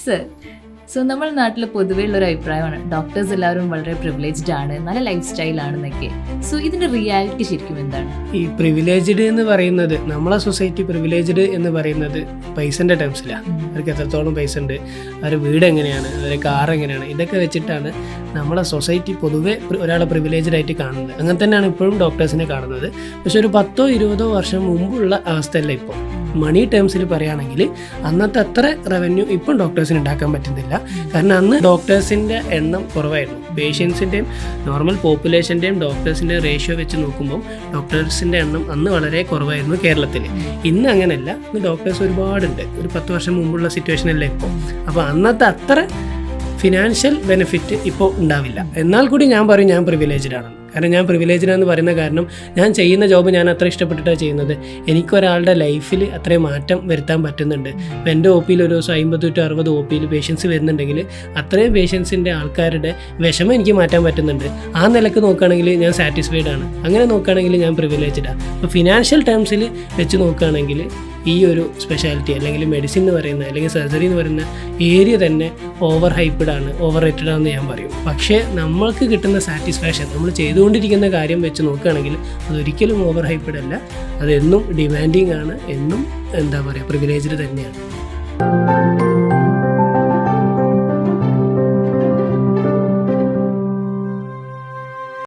Sir, so നമ്മുടെ നാട്ടിൽ പൊതുവേ ഉള്ളൊരു അഭിപ്രായമാണ് ഡോക്ടേഴ്സ് എല്ലാവരും വളരെ പ്രിവിലേജ്ഡ് ആണ്, നല്ല ലൈഫ് സ്റ്റൈലാണെന്നൊക്കെ. സോ ഇതിന്റെ റിയാലിറ്റി ശരിക്കും എന്താണ്? ഈ പ്രിവിലേജ്ഡ് എന്ന് പറയുന്നത്, നമ്മളെ സൊസൈറ്റി പ്രിവിലേജ്ഡ് എന്ന് പറയുന്നത് പൈസൻ്റെ ടേംസിലാണ്. അവർക്ക് എത്രത്തോളം പൈസ ഉണ്ട്, അവരുടെ വീട് എങ്ങനെയാണ്, അവരുടെ കാർ എങ്ങനെയാണ്, ഇതൊക്കെ വെച്ചിട്ടാണ് നമ്മളെ സൊസൈറ്റി പൊതുവെ ഒരാളെ പ്രിവിലേജ്ഡ് ആയിട്ട് കാണുന്നത്. അങ്ങനെ തന്നെയാണ് ഇപ്പോഴും ഡോക്ടേഴ്സിനെ കാണുന്നത്. പക്ഷെ ഒരു 10-20 വർഷം മുമ്പുള്ള അവസ്ഥയല്ല ഇപ്പോൾ. മണി ടേംസിൽ പറയുകയാണെങ്കിൽ അന്നത്തെ അത്ര റവന്യൂ ഇപ്പം ഡോക്ടേഴ്സിന് ഉണ്ടാക്കാൻ പറ്റുന്നില്ല. കാരണം അന്ന് ഡോക്ടേഴ്സിൻ്റെ എണ്ണം കുറവായിരുന്നു. പേഷ്യൻസിൻ്റെയും നോർമൽ പോപ്പുലേഷൻ്റെയും ഡോക്ടേഴ്സിൻ്റെ റേഷ്യോ വെച്ച് നോക്കുമ്പോൾ ഡോക്ടേഴ്സിൻ്റെ എണ്ണം അന്ന് വളരെ കുറവായിരുന്നു കേരളത്തിൽ. ഇന്ന് അങ്ങനെയല്ല, ഇന്ന് ഡോക്ടേഴ്സ് ഒരുപാടുണ്ട്. ഒരു 10 വർഷം മുമ്പുള്ള സിറ്റുവേഷനല്ല ഇപ്പോൾ. അപ്പോൾ അന്നത്തെ അത്ര ഫിനാൻഷ്യൽ ബെനിഫിറ്റ് ഇപ്പോൾ ഉണ്ടാവില്ല. എന്നാൽ കൂടി ഞാൻ പറയും ഞാൻ പ്രിവിലേജ്ഡ് ആണ്. കാരണം ഞാൻ പ്രിവിലേജ്ഡ് എന്ന് പറയുന്ന കാരണം ഞാൻ ചെയ്യുന്ന ജോബ് ഞാൻ അത്ര ഇഷ്ടപ്പെട്ടിട്ടാണ് ചെയ്യുന്നത്. എനിക്കൊരാളുടെ ലൈഫിൽ അത്രയും മാറ്റം വരുത്താൻ പറ്റുന്നുണ്ട്. ഇപ്പോൾ എൻ്റെ ഒ പിയിൽ ഒരു ദിവസം 50-60 ഒ പിയിൽ പേഷ്യൻസ് വരുന്നുണ്ടെങ്കിൽ അത്രയും പേഷ്യൻസിൻ്റെ ആൾക്കാരുടെ വിഷമം എനിക്ക് മാറ്റാൻ പറ്റുന്നുണ്ട്. ആ നിലക്ക് നോക്കുകയാണെങ്കിൽ ഞാൻ സാറ്റിസ്ഫൈഡ് ആണ്. അങ്ങനെ നോക്കുകയാണെങ്കിൽ ഞാൻ പ്രിവിലേജ്ഡാണ്. അപ്പോൾ ഫിനാൻഷ്യൽ ടേംസിൽ വെച്ച് നോക്കുകയാണെങ്കിൽ ഈ ഒരു സ്പെഷ്യാലിറ്റി അല്ലെങ്കിൽ മെഡിസിൻ എന്ന് പറയുന്ന അല്ലെങ്കിൽ സർജറി എന്ന് പറയുന്ന ഏരിയ തന്നെ ഓവർ ഹൈപ്പ്ഡ് ആണ്, ഓവർ റേറ്റഡ് ആണെന്ന് ഞാൻ പറയും. പക്ഷേ നമ്മൾക്ക് കിട്ടുന്ന സാറ്റിസ്ഫാക്ഷൻ, നമ്മൾ ചെയ്തുകൊണ്ടിരിക്കുന്ന കാര്യം വെച്ച് നോക്കുകയാണെങ്കിൽ അതൊരിക്കലും ഓവർ ഹൈപ്പ്ഡ് അല്ല. അതെന്നും ഡിമാൻഡിങ് ആണ്, എന്നും എന്താ പറയുക പ്രിവിലേജ്ഡ് തന്നെയാണ്.